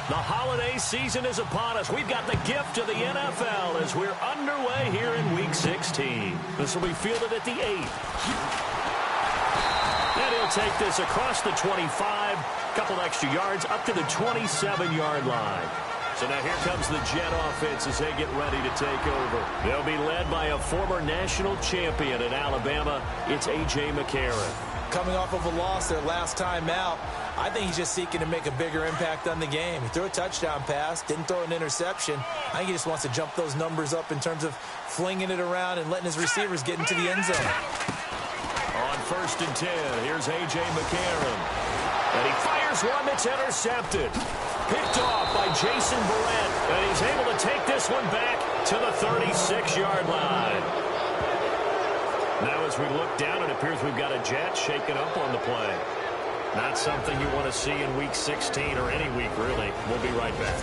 The holiday season is upon us. We've got the gift of the NFL as we're underway here in Week 16. This will be fielded at the 8. And he'll take this across the 25, couple extra yards up to the 27-yard line. So now here comes the Jet offense as they get ready to take over. They'll be led by a former national champion at Alabama. It's A.J. McCarron. Coming off of a loss their last time out, I think he's just seeking to make a bigger impact on the game. He threw a touchdown pass, didn't throw an interception. I think he just wants to jump those numbers up in terms of flinging it around and letting his receivers get into the end zone. On 1st and 10, here's A.J. McCarron. And he fires one that's intercepted. Picked off by Jason Verrett. And he's able to take this one back to the 36-yard line. Now as we look down, it appears we've got a Jet shaken up on the play. Not something you want to see in Week 16 or any week, really. We'll be right back.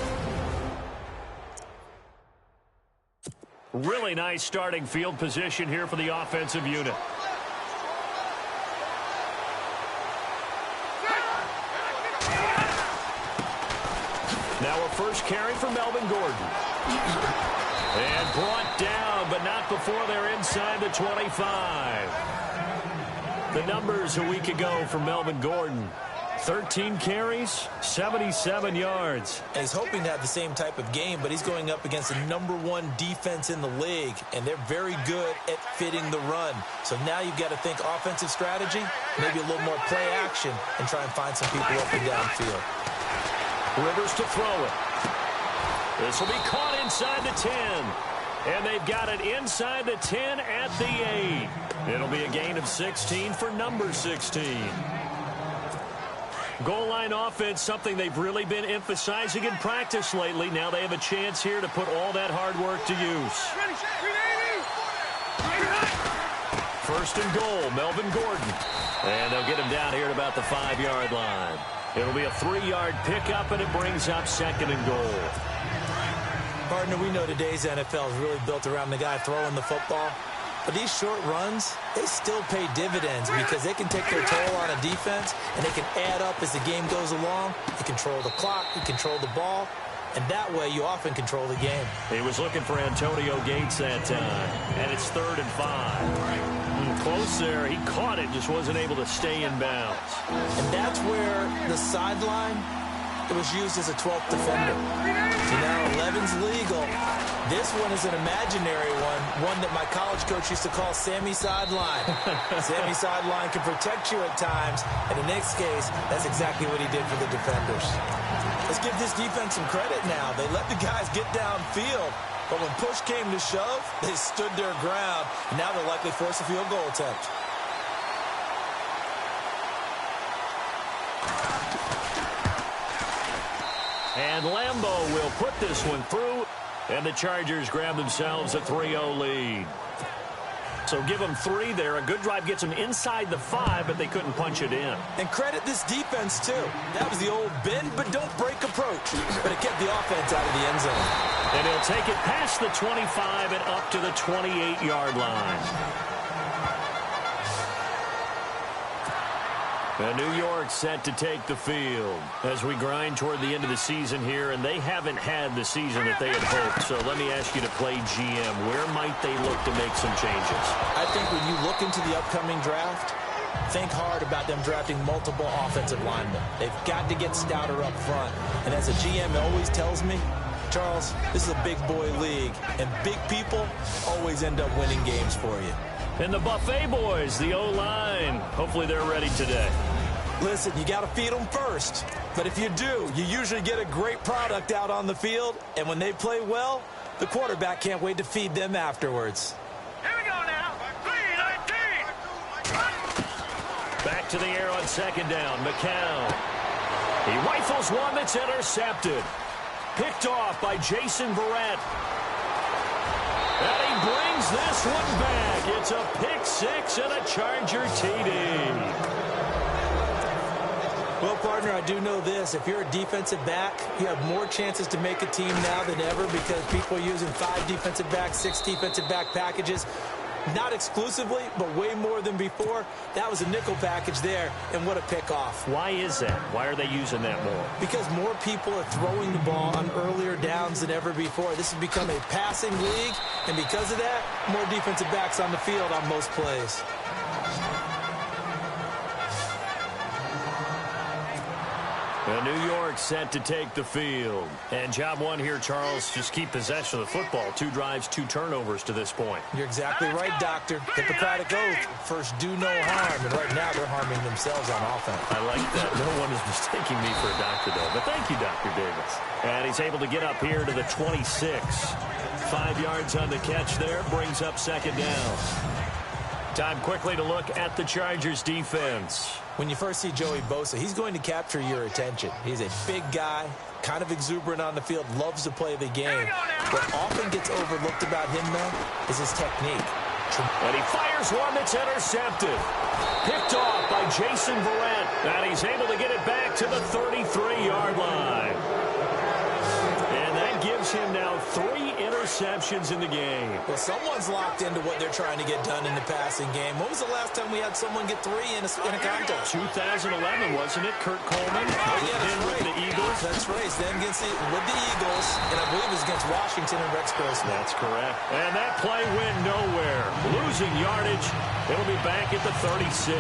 Really nice starting field position here for the offensive unit. Now a first carry for Melvin Gordon. And brought down, but not before they're inside the 25. The numbers a week ago for Melvin Gordon. 13 carries, 77 yards. And he's hoping to have the same type of game, but he's going up against the #1 defense in the league, and they're very good at fitting the run. So now you've got to think offensive strategy, maybe a little more play action, and try and find some people up and downfield. Rivers to throw it. This will be caught inside the 10. And they've got it inside the 10 at the 8. It'll be a gain of 16 for number 16. Goal line offense, something they've really been emphasizing in practice lately. Now they have a chance here to put all that hard work to use. 1st and goal, Melvin Gordon. And they'll get him down here at about the 5-yard line. It'll be a 3-yard pickup, and it brings up 2nd and goal. Partner, we know today's NFL is really built around the guy throwing the football. But these short runs, they still pay dividends because they can take their toll on a defense, and they can add up as the game goes along. You control the clock, you control the ball, and that way you often control the game. He was looking for Antonio Gates that time, and it's 3rd and 5. Close there. He caught it, just wasn't able to stay in bounds. And that's where the sideline, it was used as a 12th defender. So now 11's legal. This one is an imaginary one that my college coach used to call Sammy Sideline. Sammy Sideline can protect you at times, and in this case, that's exactly what he did for the defenders. Let's give this defense some credit now. They let the guys get downfield, but when push came to shove, they stood their ground, and now they'll likely force a field goal attempt. And Lambeau will put this one through, and the Chargers grab themselves a 3-0 lead. So give them 3 there. A good drive gets them inside the 5, but they couldn't punch it in. And credit this defense, too. That was the old bend but don't break approach, but it kept the offense out of the end zone. And he'll take it past the 25 and up to the 28-yard line. And New York set to take the field as we grind toward the end of the season here, and they haven't had the season that they had hoped. So let me ask you to play GM. Where might they look to make some changes? I think when you look into the upcoming draft, think hard about them drafting multiple offensive linemen. They've got to get stouter up front. And as a GM always tells me, Charles, this is a big boy league, and big people always end up winning games for you. And the Buffet boys, the O-line, hopefully they're ready today. Listen, you got to feed them first. But if you do, you usually get a great product out on the field. And when they play well, the quarterback can't wait to feed them afterwards. Here we go now. 3-19. Back to the air on 2nd down. McCown. He rifles one that's intercepted. Picked off by Jason Verrett. And he brings this one back. It's a pick 6 and a Charger TD. Well, partner, I do know this. If you're a defensive back, you have more chances to make a team now than ever because people are using 5 defensive backs, 6 defensive back packages. Not exclusively, but way more than before. That was a nickel package there, and what a pickoff. Why is that? Why are they using that more? Because more people are throwing the ball on earlier downs than ever before. This has become a passing league, and because of that, more defensive backs on the field on most plays. And New York set to take the field. And job one here, Charles, just keep possession of the football. 2 drives, 2 turnovers to this point. You're exactly right, Doctor. Hippocratic oath. First, do no harm. And right now, they're harming themselves on offense. I like that. No one is mistaking me for a doctor, though. But thank you, Dr. Davis. And he's able to get up here to the 26. 5 yards on the catch there. Brings up second down. Time quickly to look at the Chargers defense. When you first see Joey Bosa, he's going to capture your attention. He's a big guy, kind of exuberant on the field, loves to play the game. What often gets overlooked about him, though, is his technique. And he fires one that's intercepted. Picked off by Jason Verrett. And he's able to get it back to the 33-yard line. And that gives him now 3 interceptions in the game. Well, someone's locked into what they're trying to get done in the passing game. When was the last time we had someone get 3 in a contest? 2011, wasn't it? Kurt Coleman. Oh, yeah, that's right. With the Eagles. That's right. Then with the Eagles, and I believe it was against Washington and Rex Grossman. That's correct. And that play went nowhere. Losing yardage. It'll be back at the 36.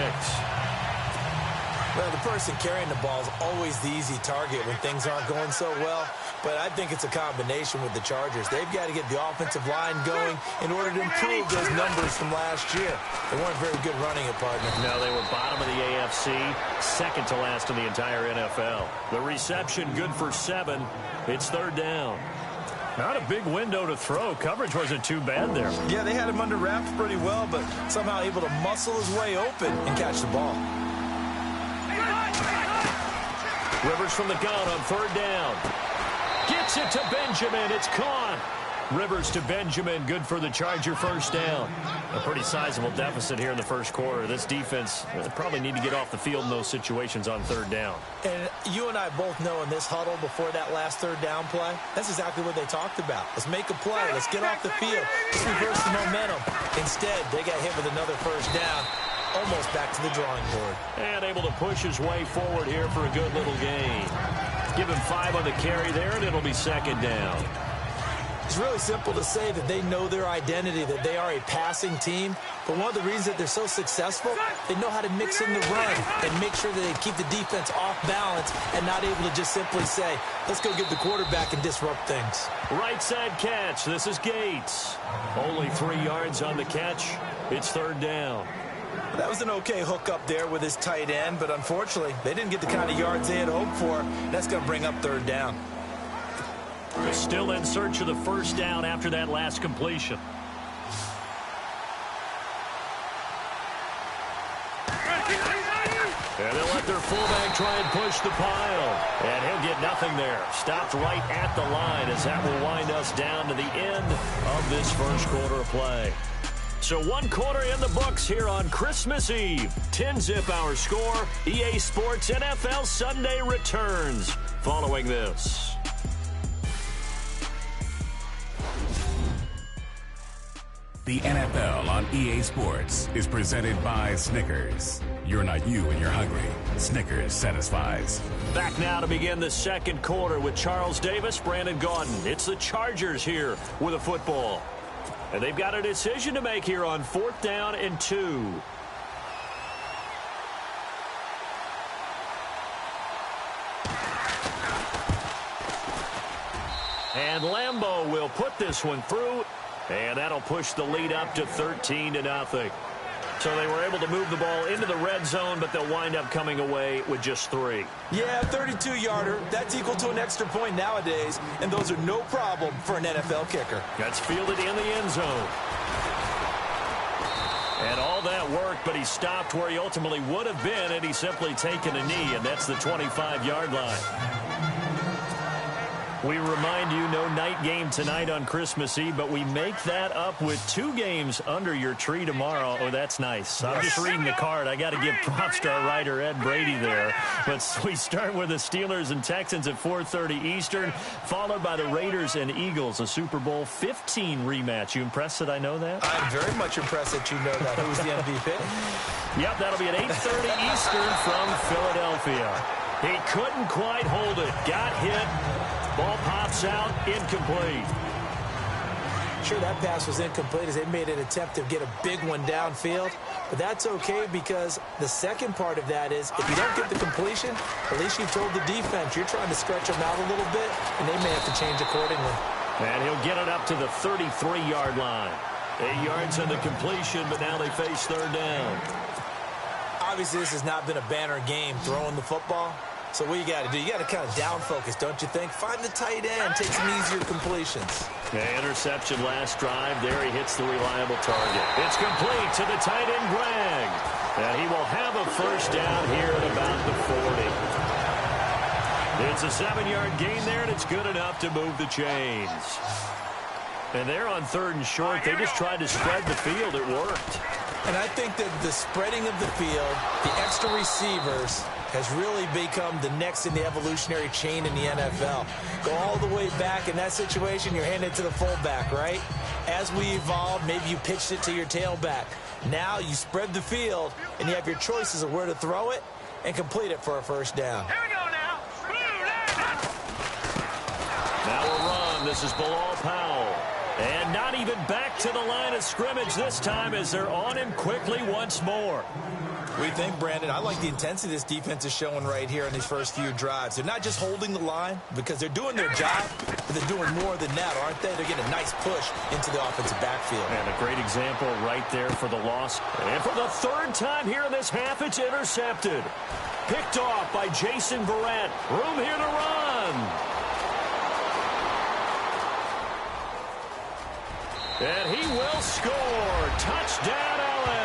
Well, the person carrying the ball is always the easy target when things aren't going so well. But I think it's a combination with the Chargers. They've got to get the offensive line going in order to improve those numbers from last year. They weren't very good running it, partner. No, they were bottom of the AFC, second to last in the entire NFL. The reception good for 7. It's third down. Not a big window to throw. Coverage wasn't too bad there. Yeah, they had him under wraps pretty well, but somehow able to muscle his way open and catch the ball. Rivers from the gun on third down. Gets it to Benjamin. It's caught. Rivers to Benjamin. Good for the Charger first down. A pretty sizable deficit here in the first quarter. This defense probably need to get off the field in those situations on third down. And you and I both know in this huddle before that last third down play, that's exactly what they talked about. Let's make a play. Let's get off the field. Let's reverse the momentum. Instead, they got hit with another first down. Almost back to the drawing board. And able to push his way forward here for a good little gain. Give him 5 on the carry there, and it'll be second down. It's really simple to say that they know their identity, that they are a passing team. But one of the reasons that they're so successful, they know how to mix in the run and make sure that they keep the defense off balance and not able to just simply say, let's go get the quarterback and disrupt things. Right side catch. This is Gates. Only 3 yards on the catch. It's third down. That was an okay hook up there with his tight end, but unfortunately, they didn't get the kind of yards they had hoped for. That's going to bring up third down. They're still in search of the first down after that last completion. And they'll let their fullback try and push the pile. And he'll get nothing there. Stopped right at the line as that will wind us down to the end of this first quarter of play. So 1 quarter in the books here on Christmas Eve. 10-zip our score. EA Sports NFL Sunday returns following this. The NFL on EA Sports is presented by Snickers. You're not you when you're hungry. Snickers satisfies. Back now to begin the second quarter with Charles Davis, Brandon Gaudin. It's the Chargers here with a football. And they've got a decision to make here on 4th down and 2. And Lambeau will put this one through, and that'll push the lead up to 13-0. So they were able to move the ball into the red zone, but they'll wind up coming away with just 3. Yeah, 32-yarder. That's equal to an extra point nowadays, and those are no problem for an NFL kicker. That's fielded in the end zone. And all that worked, but he stopped where he ultimately would have been had he simply taken a knee, and that's the 25-yard line. We remind you, no night game tonight on Christmas Eve, but we make that up with 2 games under your tree tomorrow. Oh, that's nice. I'm just reading the card. I got to give props to our writer, Ed Brady, there. But we start with the Steelers and Texans at 4:30 Eastern, followed by the Raiders and Eagles, a Super Bowl 15 rematch. You impressed that I know that? I'm very much impressed that you know that. Who's the MVP? Yep, that'll be at 8:30 Eastern from Philadelphia. He couldn't quite hold it. Got hit. Ball pops out, incomplete. Sure, that pass was incomplete as they made an attempt to get a big one downfield. But that's okay because the second part of that is if you don't get the completion, at least you told the defense you're trying to stretch them out a little bit, and they may have to change accordingly. And he'll get it up to the 33-yard line. 8 yards on the completion, but now they face third down. Obviously, this has not been a banner game throwing the football. So what you got to do, you got to kind of down focus, don't you think? Find the tight end, take some easier completions. Yeah, interception last drive. There he hits the reliable target. It's complete to the tight end, Greg. And he will have a first down here at about the 40. It's a 7-yard gain there, and it's good enough to move the chains. And they're on 3rd and short. They just tried to spread the field. It worked. And I think that the spreading of the field, the extra receivers, has really become the next in the evolutionary chain in the NFL. Go all the way back in that situation, you're handing it to the fullback, right? As we evolved, maybe you pitched it to your tailback. Now you spread the field, and you have your choices of where to throw it and complete it for a first down. Here we go now. Now a run. This is Bilal Powell. And not even back to the line of scrimmage this time as they're on him quickly once more. What do you think, Brandon? I like the intensity this defense is showing right here in these first few drives. They're not just holding the line because they're doing their job, but they're doing more than that, aren't they? They're getting a nice push into the offensive backfield. And a great example right there for the loss. And for the 3rd time here in this half, it's intercepted. Picked off by Jason Verrett. Room here to run. And he will score. Touchdown, LA.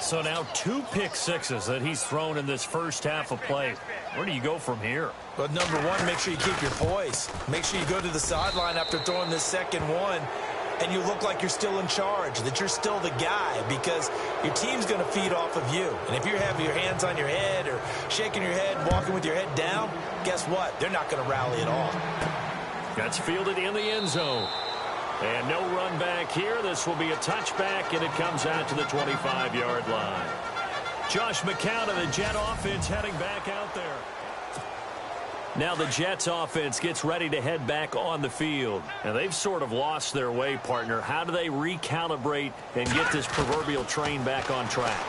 So now 2 pick-sixes that he's thrown in this first half of play. Where do you go from here? Well, number one, make sure you keep your poise. Make sure you go to the sideline after throwing this second one, and you look like you're still in charge, that you're still the guy, because your team's going to feed off of you. And if you have your hands on your head or shaking your head, walking with your head down, guess what? They're not going to rally at all. That's fielded in the end zone. And no run back here. This will be a touchback, and it comes out to the 25-yard line. Josh McCown of the Jet offense heading back out there. Now the Jets offense gets ready to head back on the field. And they've sort of lost their way, partner. How do they recalibrate and get this proverbial train back on track?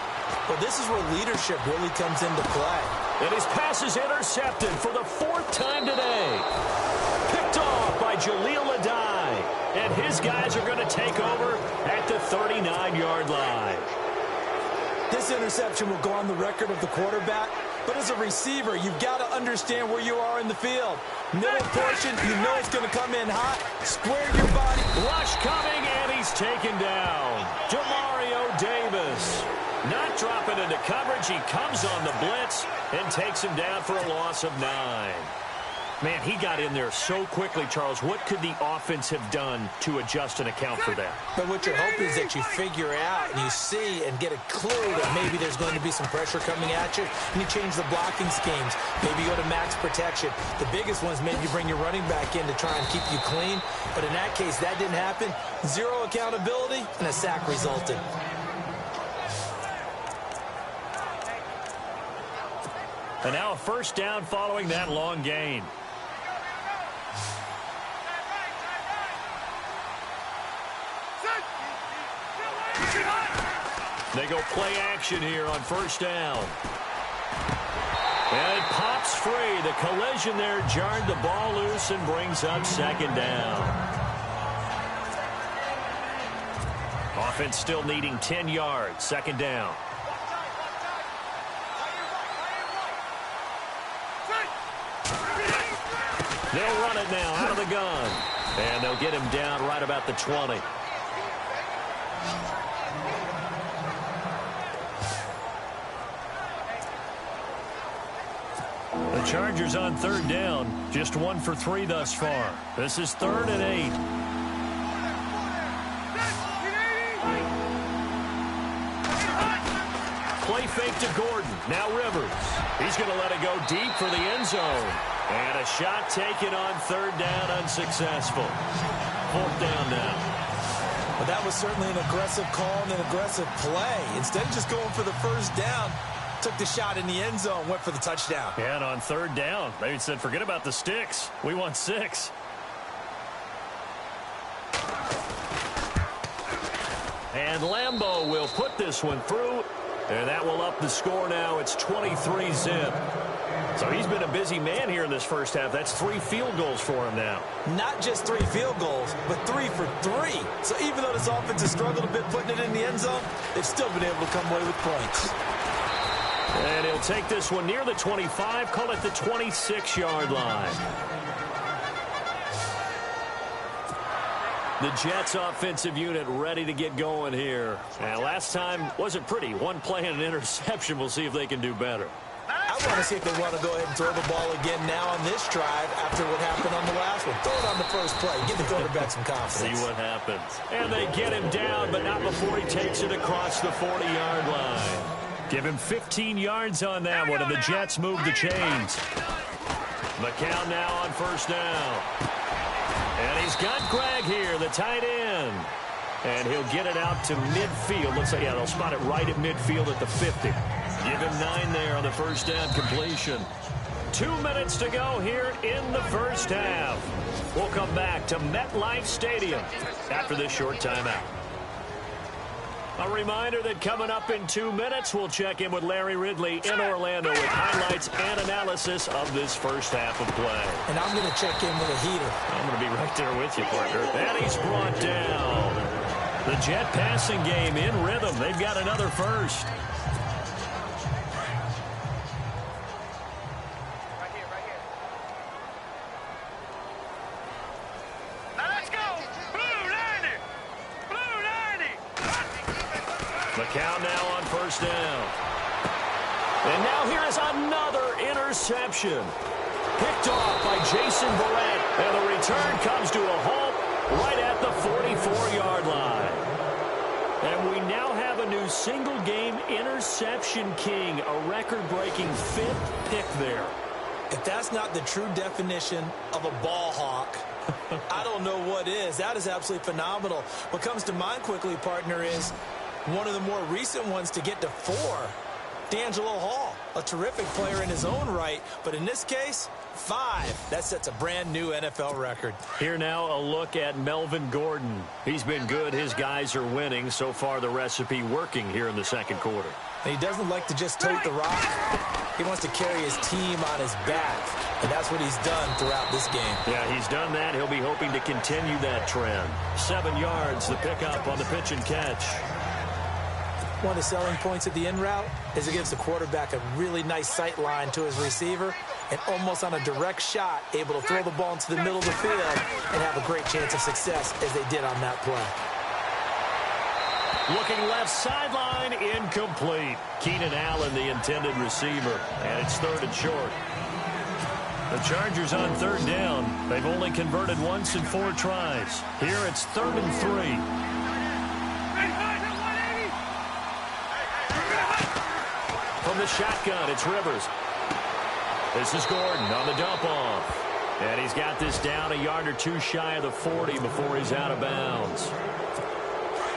Well, this is where leadership really comes into play. And his pass is intercepted for the 4th time today. Picked off by Jaleel Adai. And his guys are going to take over at the 39-yard line. This interception will go on the record of the quarterback. But as a receiver, you've got to understand where you are in the field. Middle portion, you know it's going to come in hot. Square your body. Rush coming, and he's taken down. Demario Davis. Not dropping into coverage. He comes on the blitz and takes him down for a loss of 9. Man, he got in there so quickly, Charles. What could the offense have done to adjust and account for that? But what you're hoping is that you figure out and you see and get a clue that maybe there's going to be some pressure coming at you, and you change the blocking schemes. Maybe you go to max protection. The biggest one is maybe you bring your running back in to try and keep you clean. But in that case, that didn't happen. 0 accountability, and a sack resulted. And now a first down following that long gain. They go play action here on first down. And it pops free. The collision there jarred the ball loose and brings up second down. Offense still needing 10 yards. Second down. They'll run it now out of the gun. And they'll get him down right about the 20. The Chargers on third down, just 1 for 3 thus far. This is 3rd and 8. Play fake to Gordon. Now Rivers. He's going to let it go deep for the end zone. And a shot taken on 3rd down, unsuccessful. 4th down now. Well, that was certainly an aggressive call and an aggressive play. Instead of just going for the 1st down, took the shot in the end zone, went for the touchdown. Yeah, and on 3rd down, they said, forget about the sticks. We want 6. And Lambeau will put this one through. And that will up the score now. It's 23-zip. So he's been a busy man here in this first half. That's 3 field goals for him now. Not just 3 field goals, but 3 for 3. So even though this offense has struggled a bit putting it in the end zone, they've still been able to come away with points. And he'll take this one near the 25, call it the 26-yard line. The Jets offensive unit ready to get going here. And last time wasn't pretty. 1 play and an interception. We'll see if they can do better. I want to see if they want to go ahead and throw the ball again now on this drive after what happened on the last one. Throw it on the first play. Give the quarterback some confidence. See what happens. And they get him down, but not before he takes it across the 40-yard line. Give him 15 yards on that one, and the Jets move the chains. McCown now on 1st down. And he's got Gregg here, the tight end. And he'll get it out to midfield. Looks like, yeah, they'll spot it right at midfield at the 50. Give him 9 there on the 1st down completion. 2 minutes to go here in the first half. We'll come back to MetLife Stadium after this short timeout. A reminder that coming up in 2 minutes, we'll check in with Larry Ridley in Orlando with highlights and analysis of this first half of play. And I'm going to check in with a heater. I'm going to be right there with you, partner. And he's brought down. The Jet passing game in rhythm. They've got another first. McCown now on 1st down. And now here is another interception. Picked off by Jason Barrett. And the return comes to a halt right at the 44-yard line. And we now have a new single-game interception king, a record-breaking 5th pick there. If that's not the true definition of a ball hawk, I don't know what is. That is absolutely phenomenal. What comes to mind quickly, partner, is one of the more recent ones to get to 4. D'Angelo Hall, a terrific player in his own right, but in this case, 5. That sets a brand new NFL record. Here now a look at Melvin Gordon. He's been good. His guys are winning. So far the recipe working here in the second quarter. And he doesn't like to just tote the rock. He wants to carry his team on his back, and that's what he's done throughout this game. Yeah, he's done that. He'll be hoping to continue that trend. 7 yards, the pickup on the pitch and catch. One of the selling points of the in route is it gives the quarterback a really nice sight line to his receiver and almost on a direct shot able to throw the ball into the middle of the field and have a great chance of success as they did on that play. Looking left sideline, incomplete. Keenan Allen, the intended receiver, and it's 3rd and short. The Chargers on 3rd down. They've only converted once in 4 tries. Here it's 3rd and 3. From the shotgun, it's Rivers. This is Gordon on the dump off. And he's got this down a yard or 2 shy of the 40 before he's out of bounds.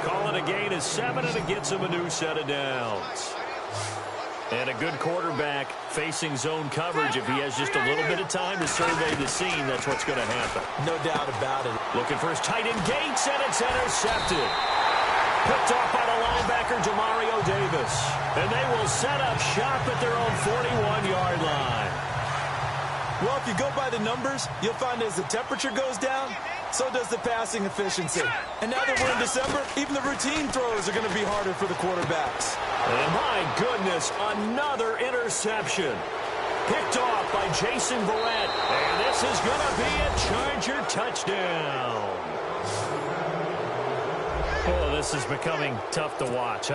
Calling a gain of 7, and it gets him a new set of downs. And a good quarterback facing zone coverage. If he has just a little bit of time to survey the scene, that's what's going to happen. No doubt about it. Looking for his tight end Gates, and it's intercepted. Picked off by the linebacker, Demario Davis. And they will set up shop at their own 41-yard line. Well, if you go by the numbers, you'll find as the temperature goes down, so does the passing efficiency. And now that we're in December, even the routine throws are going to be harder for the quarterbacks. And my goodness, another interception. Picked off by Jason Barrett. And this is going to be a Charger touchdown. Oh, this is becoming tough to watch.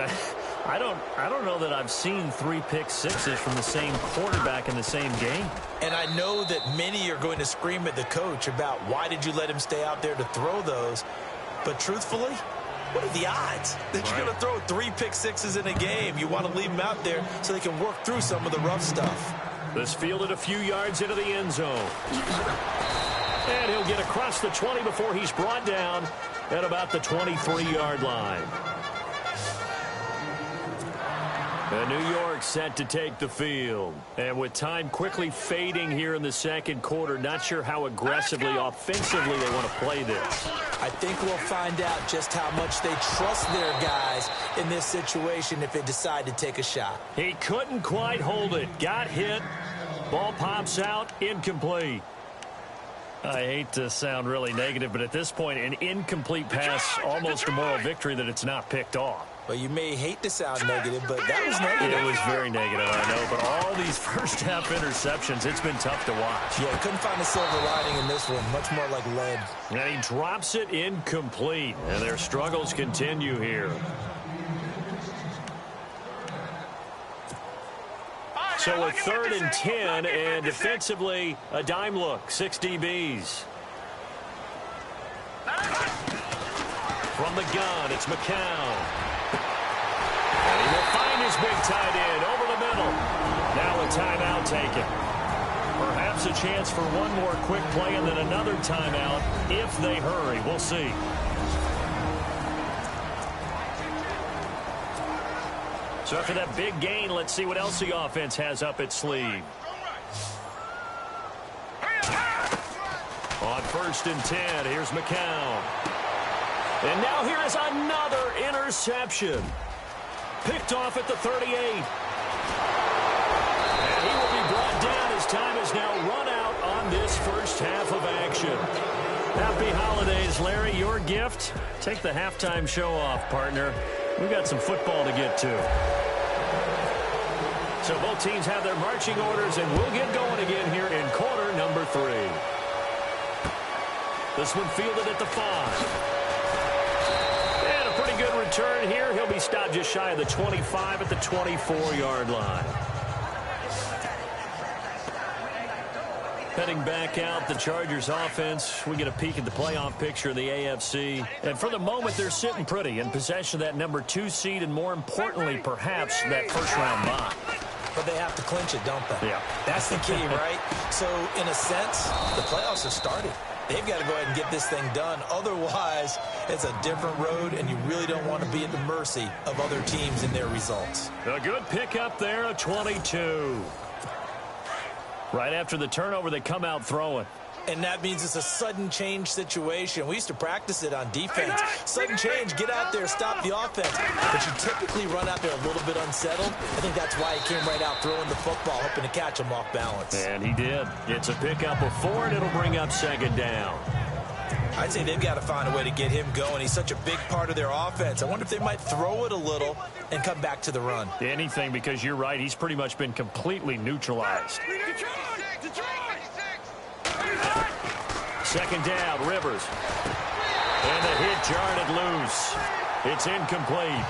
I don't know that I've seen 3 pick sixes from the same quarterback in the same game. And I know that many are going to scream at the coach about why did you let him stay out there to throw those. But truthfully, what are the odds that you're going to throw 3 pick sixes in a game? You want to leave them out there so they can work through some of the rough stuff. This fielded a few yards into the end zone. And he'll get across the 20 before he's brought down at about the 23-yard line. And New York set to take the field. And with time quickly fading here in the second quarter, not sure how aggressively, offensively they want to play this. I think we'll find out just how much they trust their guys in this situation if they decide to take a shot. He couldn't quite hold it. Got hit. Ball pops out. Incomplete. I hate to sound really negative, but at this point, an incomplete pass, almost a moral victory that it's not picked off. Well, you may hate to sound negative, but that was negative. It was very negative, I know. But all these first-half interceptions, it's been tough to watch. Yeah, couldn't find a silver lining in this one. Much more like lead. And he drops it incomplete. And their struggles continue here. So a 3rd and 10, and defensively, a dime look. 6 DBs. From the gun, it's McCown. And he will find his big tight end over the middle. Now a timeout taken. Perhaps a chance for one more quick play and then another timeout if they hurry. We'll see. So after that big gain, let's see what else the offense has up its sleeve. On 1st and 10, here's McCown. And now here is another interception. Picked off at the 38. And he will be brought down as time is now run out on this first half of action. Happy holidays, Larry. Your gift? Take the halftime show off, partner. We've got some football to get to. So both teams have their marching orders, and we'll get going again here in quarter number 3. This one fielded at the 5. And a pretty good return here. He'll be stopped just shy of the 25 at the 24-yard line. Heading back out, the Chargers offense. We get a peek at the playoff picture of the AFC. And for the moment, they're sitting pretty in possession of that number 2 seed and, more importantly, perhaps that first-round bye. But they have to clinch it, don't they? Yeah. That's the key, right? So, in a sense, the playoffs have started. They've got to go ahead and get this thing done. Otherwise, it's a different road, and you really don't want to be at the mercy of other teams and their results. A good pickup there, a 22. Right after the turnover, they come out throwing. And that means it's a sudden change situation. We used to practice it on defense. Sudden change, get out there, stop the offense. But you typically run out there a little bit unsettled. I think that's why he came right out throwing the football, hoping to catch him off balance. And he did. It's a pickup of 4, and it'll bring up 2nd down. I'd say they've got to find a way to get him going. He's such a big part of their offense. I wonder if they might throw it a little and come back to the run. Anything, because you're right. He's pretty much been completely neutralized. 2nd down, Rivers. And the hit jarred it loose. It's incomplete.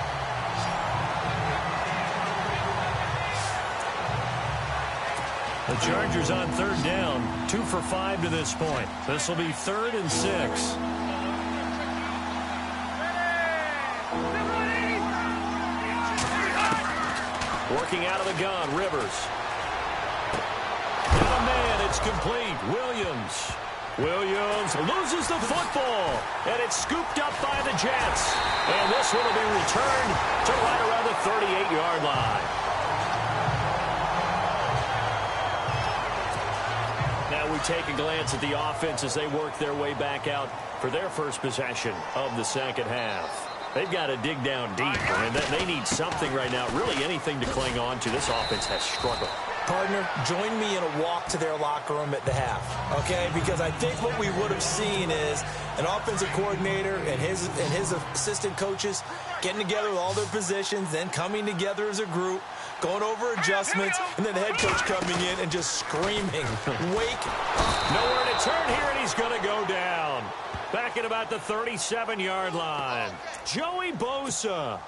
The Chargers on 3rd down, 2 for 5 to this point. This will be 3rd and 6. Working out of the gun, Rivers. And a man, it's complete. Williams loses the football, and it's scooped up by the Jets. And this one will be returned to right around the 38-yard line. Now we take a glance at the offense as they work their way back out for their first possession of the second half. They've got to dig down deep, and they need something right now, really anything to cling on to. This offense has struggled. Partner, join me in a walk to their locker room at the half, okay? Because I think what we would have seen is an offensive coordinator and his assistant coaches getting together with all their positions, then coming together as a group, going over adjustments, and then the head coach coming in and just screaming, wake up. Nowhere to turn here, and he's going to go down. Back at about the 37-yard line. Joey Bosa.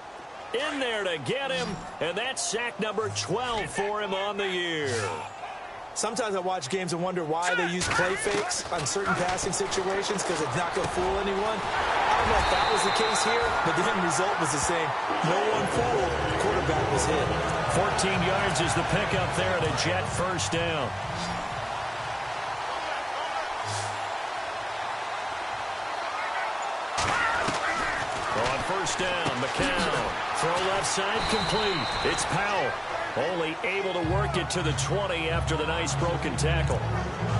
in there to get him, and that's sack number 12 for him on the year. Sometimes I watch games and wonder why they use play fakes on certain passing situations because it's not going to fool anyone. I don't know if that was the case here, but the end result was the same. No one fooled. The quarterback was hit. 14 yards is the pickup there at a Jet first down. On first down, McCown. Throw left side complete. It's Powell. Only able to work it to the 20 after the nice broken tackle.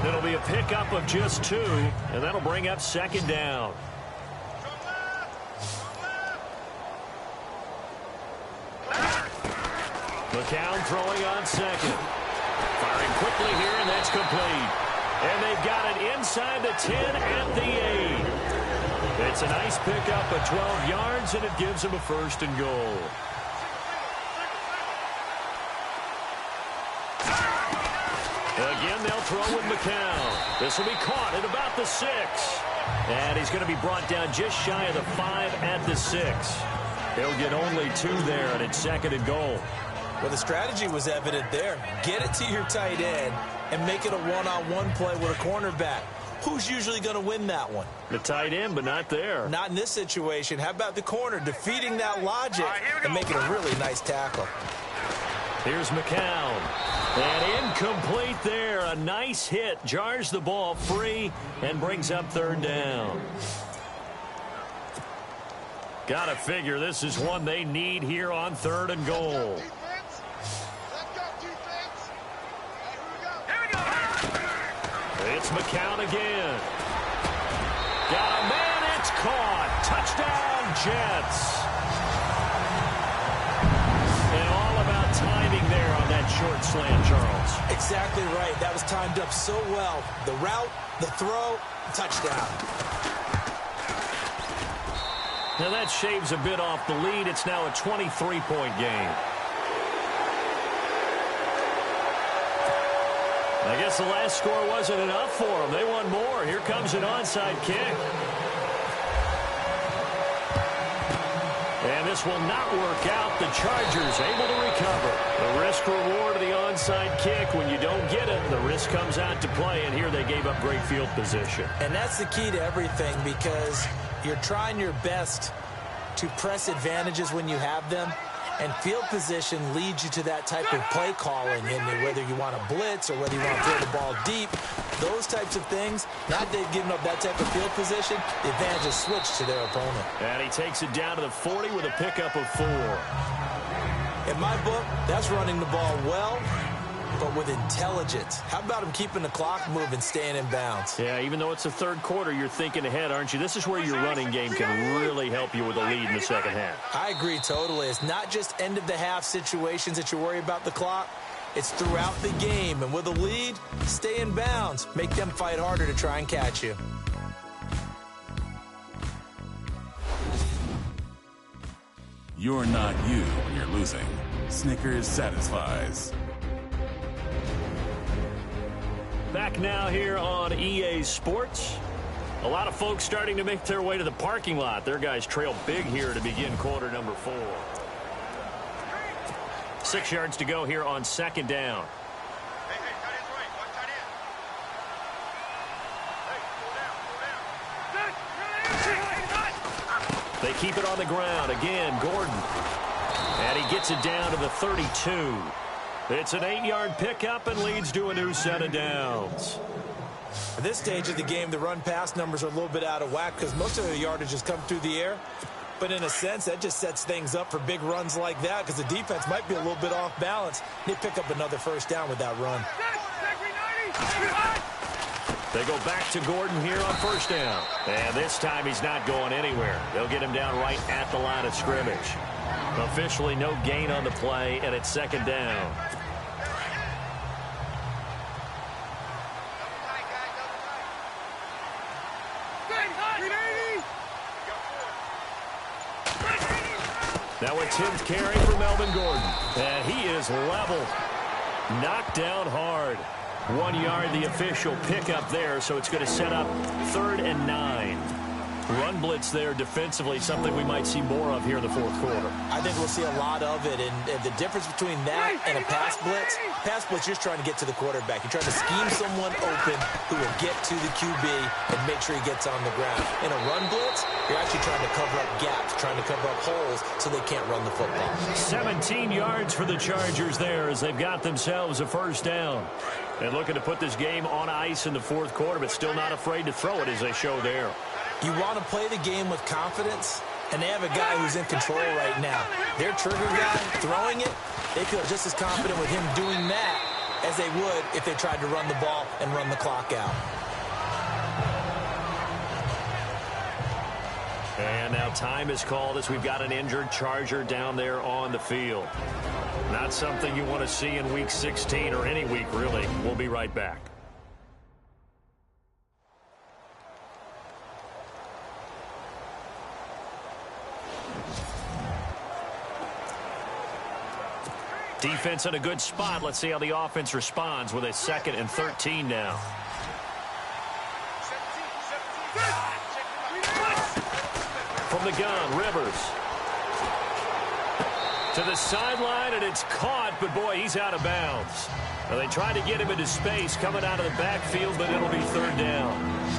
It'll be a pickup of just 2, and that'll bring up second down. McCown throwing on second. Firing quickly here, and that's complete. And they've got it inside the 10 at the 8. It's a nice pickup of 12 yards, and it gives them a first and goal. Again, they'll throw with McCown. This will be caught at about the 6. And he's going to be brought down just shy of the 5 at the 6. He'll get only 2 there, and it's second and goal. Well, the strategy was evident there. Get it to your tight end and make it a one-on-one play with a cornerback. Who's usually going to win that one? The tight end, but not there. Not in this situation. How about the corner defeating that logic and making a really nice tackle? Here's McCown. And incomplete there. A nice hit. Jars the ball free and brings up third down. Gotta figure this is one they need here on third and goal. It's McCown again. Got a man. It's caught. Touchdown, Jets. And all about timing there on that short slant, Charles. Exactly right. That was timed up so well. The route, the throw, touchdown. Now that shaves a bit off the lead. It's now a 23-point game. I guess the last score wasn't enough for them. They want more. Here comes an onside kick. And this will not work out. The Chargers able to recover. The risk-reward of the onside kick. When you don't get it, the risk comes out to play. And here they gave up great field position. And that's the key to everything, because you're trying your best to press advantages when you have them. And field position leads you to that type of play calling, and whether you want to blitz or whether you want to throw the ball deep, those types of things. Now they've given up that type of field position, the advantage is switched to their opponent. And he takes it down to the 40 with a pickup of 4. In my book, that's running the ball well, but with intelligence. How about him keeping the clock moving, staying in bounds? Yeah, even though it's the third quarter, you're thinking ahead, aren't you? This is where your running game can really help you with a lead in the second half. I agree totally. It's not just end-of-the-half situations that you worry about the clock. It's throughout the game. And with a lead, stay in bounds. Make them fight harder to try and catch you. You're not you when you're losing. Snickers satisfies. Back now here on EA Sports. A lot of folks starting to make their way to the parking lot. Their guys trail big here to begin quarter number 4. 6 yards to go here on second down. They keep it on the ground. Again, Gordon. And he gets it down to the 32. It's an 8-yard pickup and leads to a new set of downs. At this stage of the game, the run-pass numbers are a little bit out of whack because most of the yardage has come through the air. But in a sense, that just sets things up for big runs like that because the defense might be a little bit off balance. They pick up another first down with that run. They go back to Gordon here on first down. And this time he's not going anywhere. They'll get him down right at the line of scrimmage. Officially no gain on the play, and it's second down. Now a 10th carry for Melvin Gordon. And he is level. Knocked down hard. 1 yard the official pickup there, so it's going to set up 3rd and 9. Run blitz there defensively, something we might see more of here in the fourth quarter. I think we'll see a lot of it, and the difference between that and a pass blitz, you're just trying to get to the quarterback. You're trying to scheme someone open who will get to the QB and make sure he gets on the ground. In a run blitz, you're actually trying to cover up gaps, trying to cover up holes so they can't run the football. 17 yards for the Chargers there as they've got themselves a first down. And looking to put this game on ice in the fourth quarter, but still not afraid to throw it as they show there. You want to play the game with confidence, and they have a guy who's in control right now. Their trigger guy throwing it, they feel just as confident with him doing that as they would if they tried to run the ball and run the clock out. And now time is called as we've got an injured Charger down there on the field. Not something you want to see in Week 16 or any week, really. We'll be right back. Defense in a good spot. Let's see how the offense responds with a 2nd and 13 now. From the gun, Rivers. To the sideline, and it's caught, but boy, he's out of bounds. Now, they tried to get him into space coming out of the backfield, but it'll be 3rd down.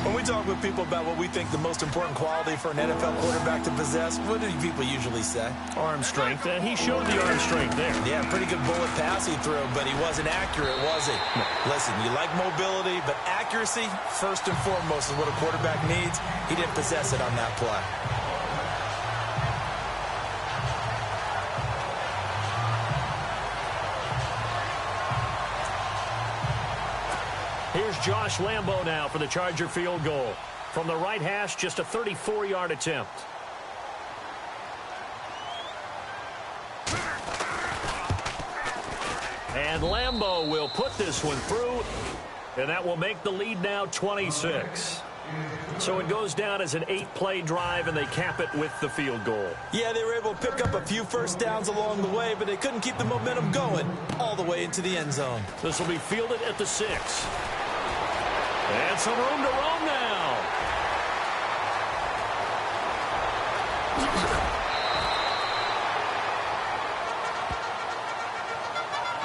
When we talk with people about what we think the most important quality for an NFL quarterback to possess, what do people usually say? Arm strength, and he showed the arm strength there. Yeah, pretty good bullet pass he threw, but he wasn't accurate, was he? No. Listen, you like mobility, but accuracy, first and foremost, is what a quarterback needs. He didn't possess it on that play. Here's Josh Lambo now for the Charger field goal. From the right hash, just a 34-yard attempt. And Lambo will put this one through, and that will make the lead now 26. So it goes down as an 8-play drive, and they cap it with the field goal. Yeah, they were able to pick up a few first downs along the way, but they couldn't keep the momentum going all the way into the end zone. This will be fielded at the 6. And some room to roam now.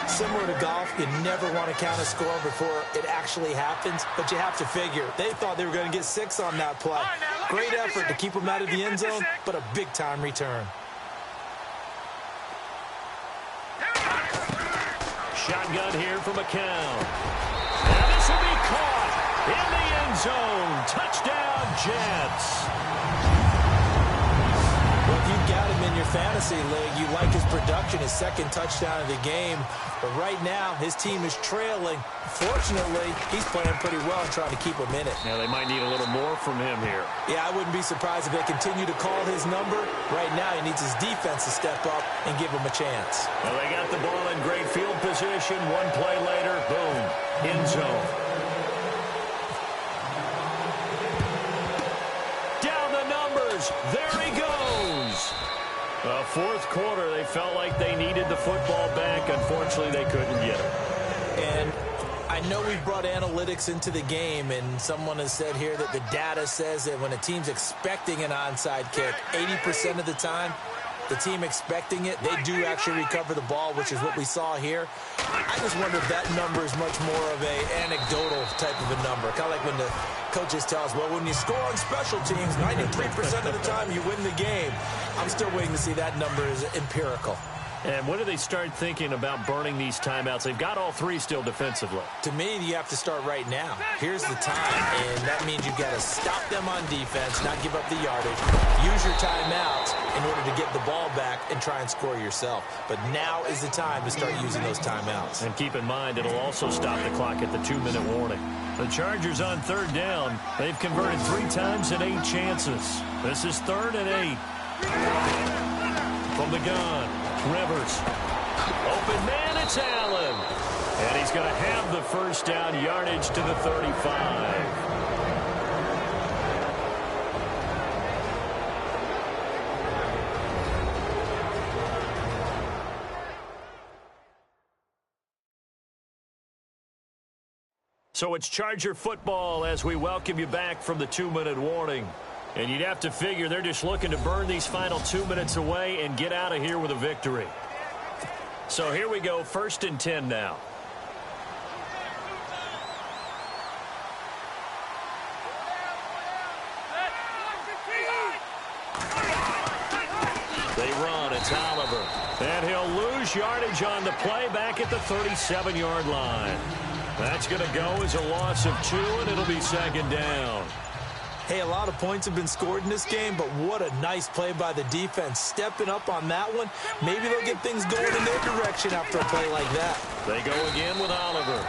Similar to golf, you never want to count a score before it actually happens, but you have to figure. They thought they were going to get 6 on that play. Great effort to keep them out of the end zone, but a big-time return. Shotgun here for McCown. And this will be caught in the end zone. Touchdown, Jets. Well, if you've got him in your fantasy league, you like his production, his 2nd touchdown of the game. But right now, his team is trailing. Fortunately, he's playing pretty well and trying to keep him in it. Now, they might need a little more from him here. Yeah, I wouldn't be surprised if they continue to call his number. Right now, he needs his defense to step up and give him a chance. Well, they got the ball in great field position. One play later, boom, end zone. Down the numbers. There he goes. Fourth quarter, they felt like they needed the football back. Unfortunately, they couldn't get it. And I know we've brought analytics into the game, and someone has said here that the data says that when a team's expecting an onside kick, 80% of the time, the team expecting it, they do actually recover the ball, which is what we saw here. I just wonder if that number is much more of a anecdotal type of a number. Kind of like when the coaches tell us, well, when you score on special teams, 93% of the time you win the game. I'm still waiting to see that number is empirical. And when do they start thinking about burning these timeouts? They've got all 3 still defensively. To me, you have to start right now. Here's the time, and that means you've got to stop them on defense, not give up the yardage. Use your timeouts in order to get the ball back and try and score yourself. But now is the time to start using those timeouts. And keep in mind, it'll also stop the clock at the 2-minute warning. The Chargers on 3rd down. They've converted 3 times in 8 chances. This is 3rd and 8. From the gun. Rivers. Open man, it's Allen. And he's going to have the first down, yardage to the 35. So it's Charger football as we welcome you back from the 2-minute warning. And you'd have to figure they're just looking to burn these final 2 minutes away and get out of here with a victory. So here we go, 1st and 10 now. They run. It's Oliver. And he'll lose yardage on the play back at the 37-yard line. That's going to go as a loss of 2, and it'll be 2nd down. Hey, a lot of points have been scored in this game, but what a nice play by the defense. Stepping up on that one. Maybe they'll get things going in their direction after a play like that. They go again with Oliver.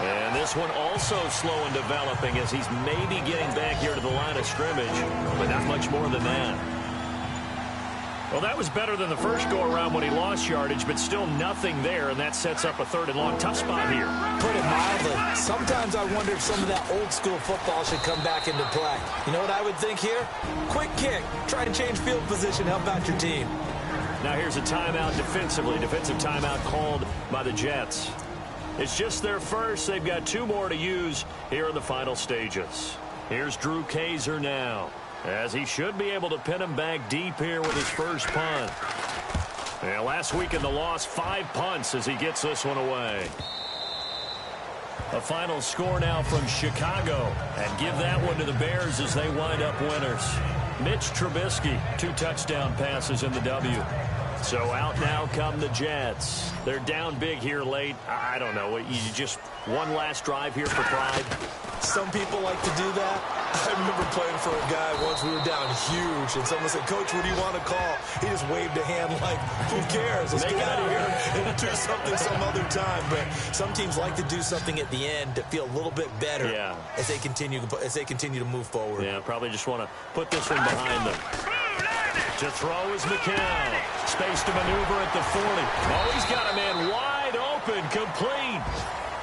And this one also slow in developing as he's maybe getting back here to the line of scrimmage, but not much more than that. Well, that was better than the first go-around when he lost yardage, but still nothing there, and that sets up a 3rd and long. Tough spot here. Put it mildly. Sometimes I wonder if some of that old-school football should come back into play. You know what I would think here? Quick kick. Try to change field position, help out your team. Now here's a timeout defensively. Defensive timeout called by the Jets. It's just their first. They've got 2 more to use here in the final stages. Here's Drew Kaiser now, as he should be able to pin him back deep here with his first punt. Yeah, last week in the loss, 5 punts as he gets this one away. A final score now from Chicago, and give that one to the Bears as they wind up winners. Mitch Trubisky, 2 touchdown passes in the W. So out now come the Jets. They're down big here late. I don't know. You just one last drive here for pride. Some people like to do that. I remember playing for a guy once. We were down huge, and someone said, "Coach, what do you want to call?" He just waved a hand like, "Who cares? Let's get out of here and do something some other time." But some teams like to do something at the end to feel a little bit better as they continue to move forward. Yeah, probably just want to put this one behind them. To throw is McCown. Space to maneuver at the 40. Oh, he's got a man wide open, complete.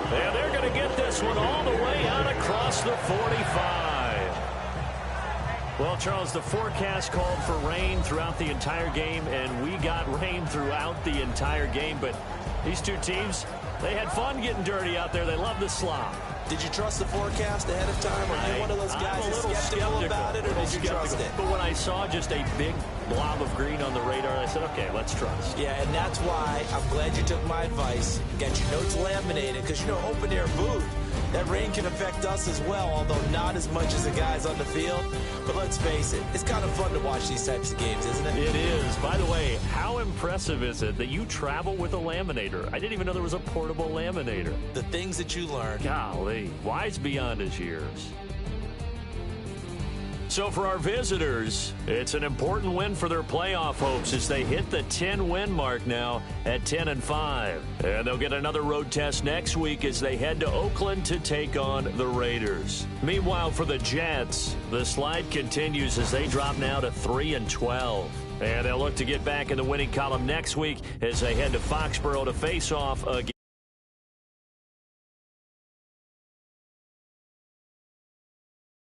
And they're going to get this one all the way out across the 45. Well, Charles, the forecast called for rain throughout the entire game, and we got rain throughout the entire game. But these 2 teams, they had fun getting dirty out there. They love the slop. Did you trust the forecast ahead of time? Are you one of those guys that's skeptical about it, or did you trust it? But when I saw just a big blob of green on the radar, I said, okay, let's trust. Yeah, and that's why I'm glad you took my advice. Got your notes laminated, because, you know, open-air booth, that rain can affect us as well, although not as much as the guys on the field. But let's face it, it's kind of fun to watch these types of games, isn't it? It is. By the way, how impressive is it that you travel with a laminator? I didn't even know there was a portable laminator. The things that you learn. Golly, wise beyond his years. So for our visitors, it's an important win for their playoff hopes as they hit the 10-win mark now at 10-5. And they'll get another road test next week as they head to Oakland to take on the Raiders. Meanwhile, for the Jets, the slide continues as they drop now to 3-12. And they'll look to get back in the winning column next week as they head to Foxborough to face off again.